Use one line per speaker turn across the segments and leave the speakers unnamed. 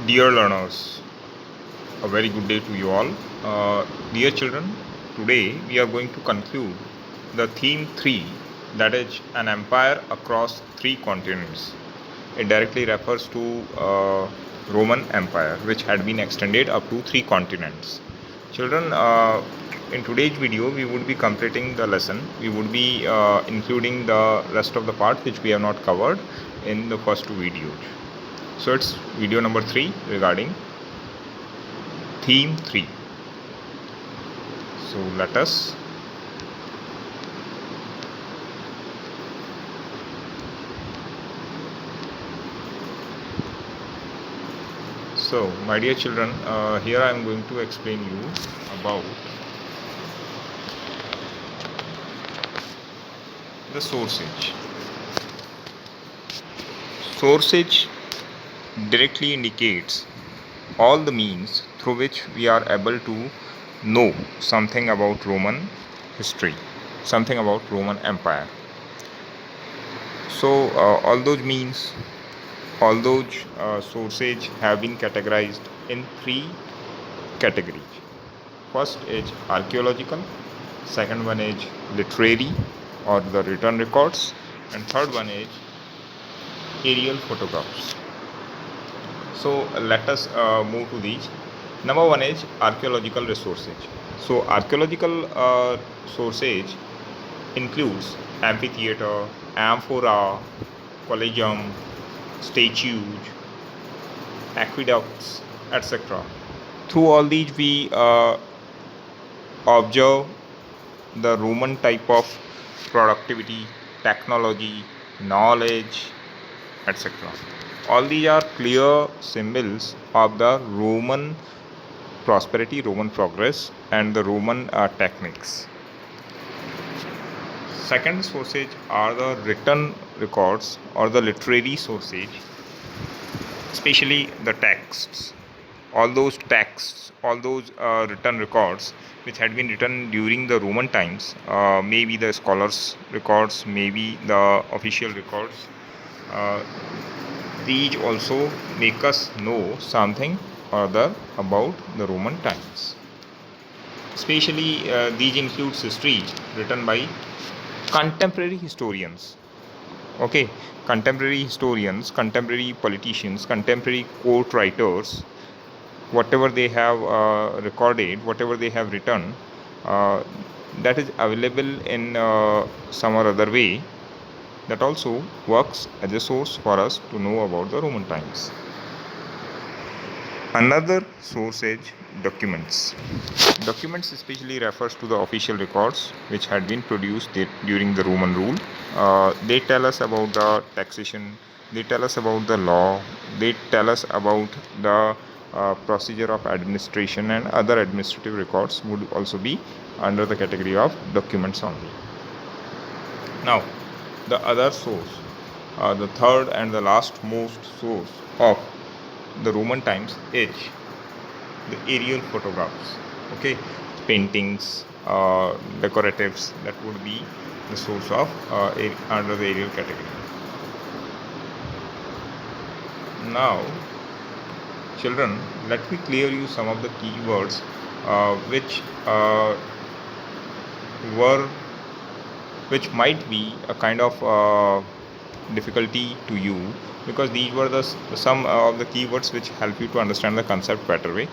Dear learners, a very good day to you all. Dear children, today we are going to conclude the theme 3, that is an empire across 3 continents. It directly refers to Roman Empire, which had been extended up to 3 continents. Children, in today's video we would be completing the lesson. We would be including the rest of the part which we have not covered in the first 2 videos. So it's video number 3 regarding theme 3. So let us my dear children, here I am going to explain you about the sourcage. Sourcage directly indicates all the means through which we are able to know something about Roman history, something about Roman Empire. So all those means, all those sources have been categorized in 3 categories. First is archaeological, second one is literary or the written records, and third one is aerial photographs. So let us move to these. Number 1 is archaeological resources. So archaeological sources includes amphitheater, amphora, collegium, statues, aqueducts, etc. Through all these we observe the Roman type of productivity, technology, knowledge, etc. All these are clear symbols of the Roman prosperity, Roman progress, and the Roman techniques. Second sources are the written records or the literary sources, especially the texts. All those texts, all those written records which had been written during the Roman times, maybe the scholars' records, maybe the official records, these also make us know something or other about the Roman times. Especially these includes history written by contemporary historians. Okay, contemporary historians, contemporary politicians, contemporary court writers, whatever they have recorded, whatever they have written, that is available in some or other way, that also works as a source for us to know about the Roman times. Another source is documents. Documents especially refers to the official records which had been produced during the Roman rule. They tell us about the taxation, they tell us about the law, they tell us about the procedure of administration, and other administrative records would also be under the category of documents only. Now, the other source, the third and the last most source of the Roman times is the aerial photographs. Okay, paintings, decoratives, that would be the source of under the aerial category. Now, children, let me clear you some of the keywords which might be a kind of difficulty to you, because these were some of the keywords which help you to understand the concept better way.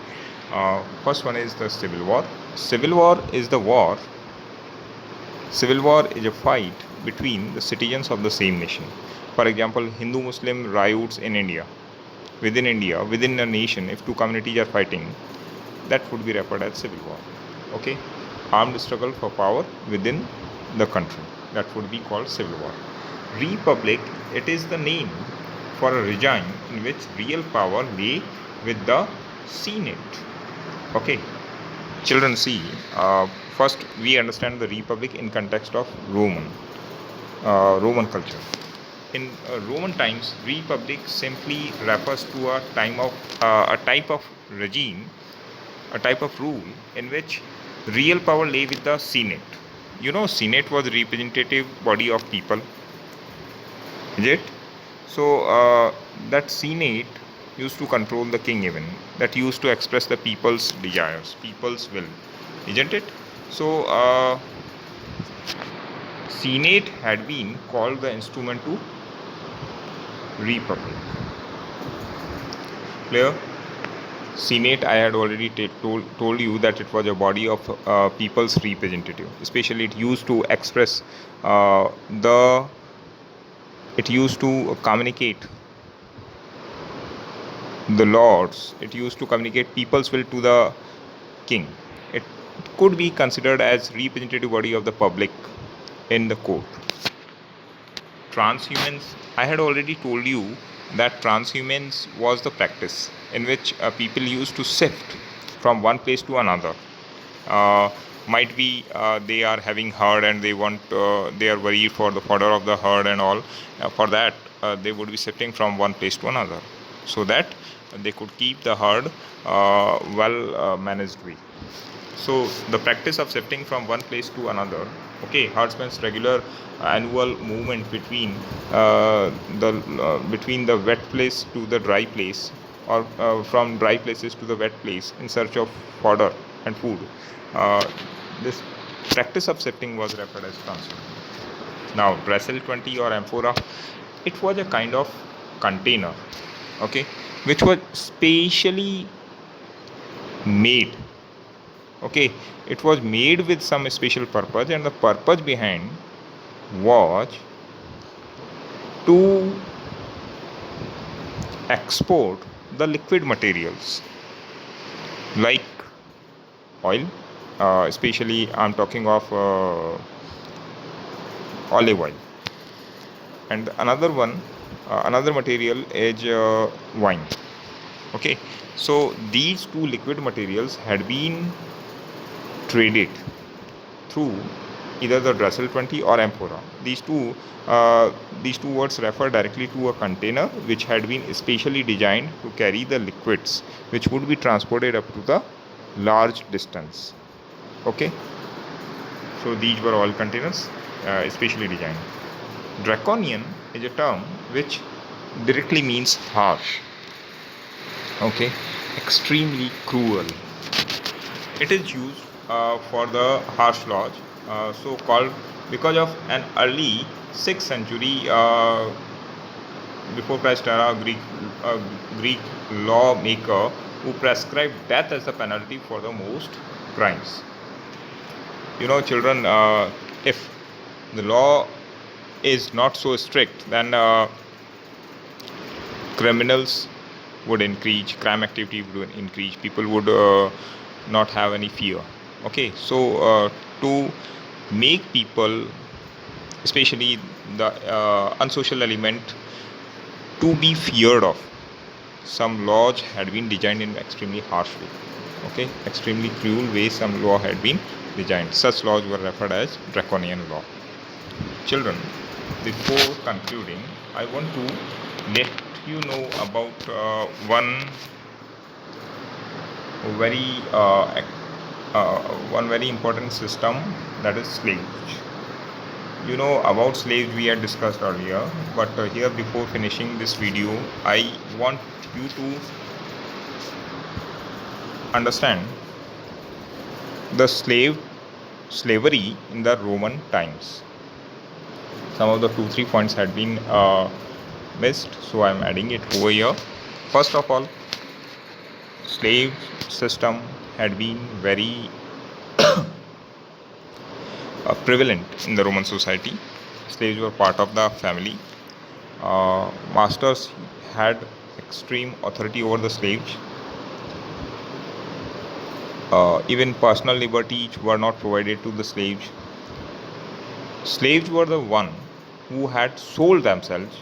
First one is the civil war. Civil war is the war. Civil war is a fight between the citizens of the same nation. For example, Hindu-Muslim riots in India, within a nation, if 2 communities are fighting, that would be referred as civil war. Okay, armed struggle for power within the country, that would be called civil war. Republic, it is the name for a regime in which real power lay with the Senate. Okay, children, see, first we understand the republic in context of Roman culture. In Roman times, republic simply refers to a type of regime, a type of rule in which real power lay with the Senate. You know, Senate was the representative body of people, is it? So that Senate used to control the king even, that used to express the people's desires, people's will, isn't it? So Senate had been called the instrument to republic. Clear? Senate, I had already told you that it was a body of people's representative. Especially, it used to express the. It used to communicate the lords. It used to communicate people's will to the king. It could be considered as representative body of the public in the court. Transhumance, I had already told you that transhumance was the practice in which people used to shift from one place to another. Uh, might be they are having herd and they are worried for the fodder of the herd and all. For that, they would be shifting from one place to another, so that they could keep the herd well managed way. So the practice of shifting from one place to another, okay, herdsmen's regular annual movement between the wet place to the dry place, or from dry places to the wet place in search of fodder and food. This practice of shifting was referred as transhumance. Now, Dressel 20 or amphora, it was a kind of container, okay, which was specially made. Okay, it was made with some special purpose, and the purpose behind was to export the liquid materials like oil, especially I'm talking of olive oil, and another material is wine. Okay, so these two liquid materials had been traded through either the Dressel 20 or amphora. These two words refer directly to a container which had been specially designed to carry the liquids which would be transported up to the large distance. Okay, so these were all containers specially designed. Draconian is a term which directly means harsh. Okay, extremely cruel. It is used for the harsh laws, so called because of an early 6th century before Christ era Greek lawmaker who prescribed death as a penalty for the most crimes. You know, children, if the law is not so strict, then criminals would increase, crime activity would increase, people would not have any fear. Okay, so to make people, especially the unsocial element, to be feared of, some laws had been designed in extremely harsh way. Okay, extremely cruel way some law had been designed. Such laws were referred as draconian law. Children, before concluding, I want to let you know about one very important system, that is slaves. You know about slaves we had discussed earlier, but here before finishing this video, I want you to understand the slavery in the Roman times. Some of the 2-3 points had been missed, so I am adding it over here. First of all, slave system had been very prevalent in the Roman society. Slaves were part of the family. Masters had extreme authority over the slaves. Even personal liberties were not provided to the slaves. Slaves were the one who had sold themselves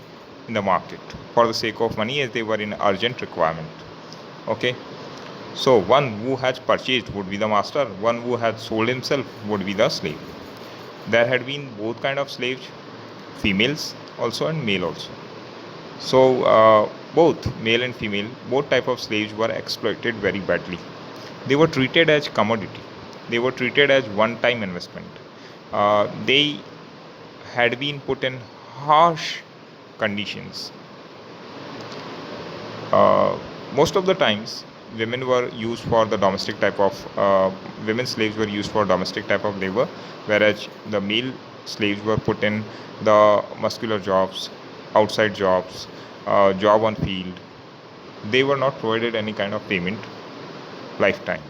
in the market for the sake of money, as they were in urgent requirement. Okay, so one who has purchased would be the master, one who had sold himself would be the slave. There had been both kind of slaves, females also and male also. So both male and female, both type of slaves were exploited very badly. They were treated as commodity. They were treated as one-time investment. They had been put in harsh conditions. uh, most of the times women were used for the domestic type of women slaves were used for domestic type of labor, whereas the male slaves were put in the muscular jobs, outside jobs, job on field. They were not provided any kind of payment lifetime.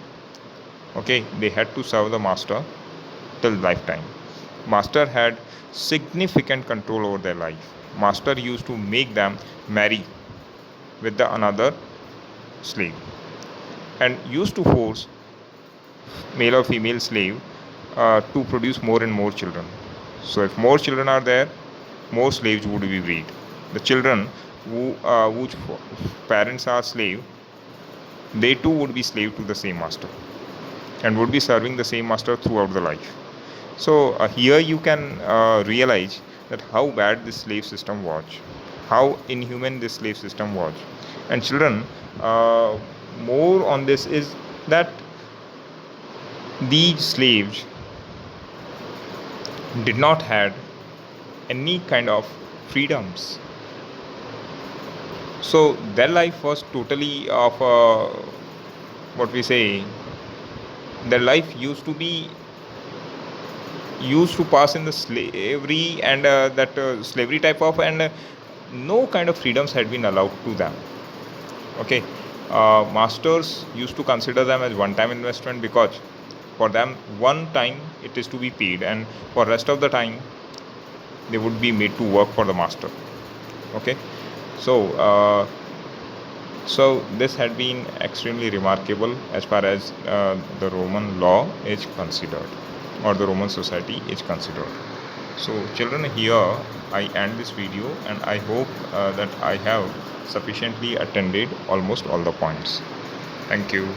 Okay, they had to serve the master till lifetime. Master had significant control over their life. Master used to make them marry with the another slave and used to force male or female slave to produce more and more children. So if more children are there, more slaves would be breed. The children whose parents are slave, they too would be slave to the same master and would be serving the same master throughout the life. So here you can realize that how bad this slave system was, how inhuman this slave system was. And children, more on this is that these slaves did not had any kind of freedoms. So their life was totally of what we say. Their life used to pass in the slavery and that slavery type of, and no kind of freedoms had been allowed to them. Okay, masters used to consider them as one time investment, because for them one time it is to be paid, and for rest of the time they would be made to work for the master. Okay, so so this had been extremely remarkable as far as the Roman law is considered, or the Roman society is considered. So children, here I end this video, and I hope that I have sufficiently attended almost all the points. Thank you.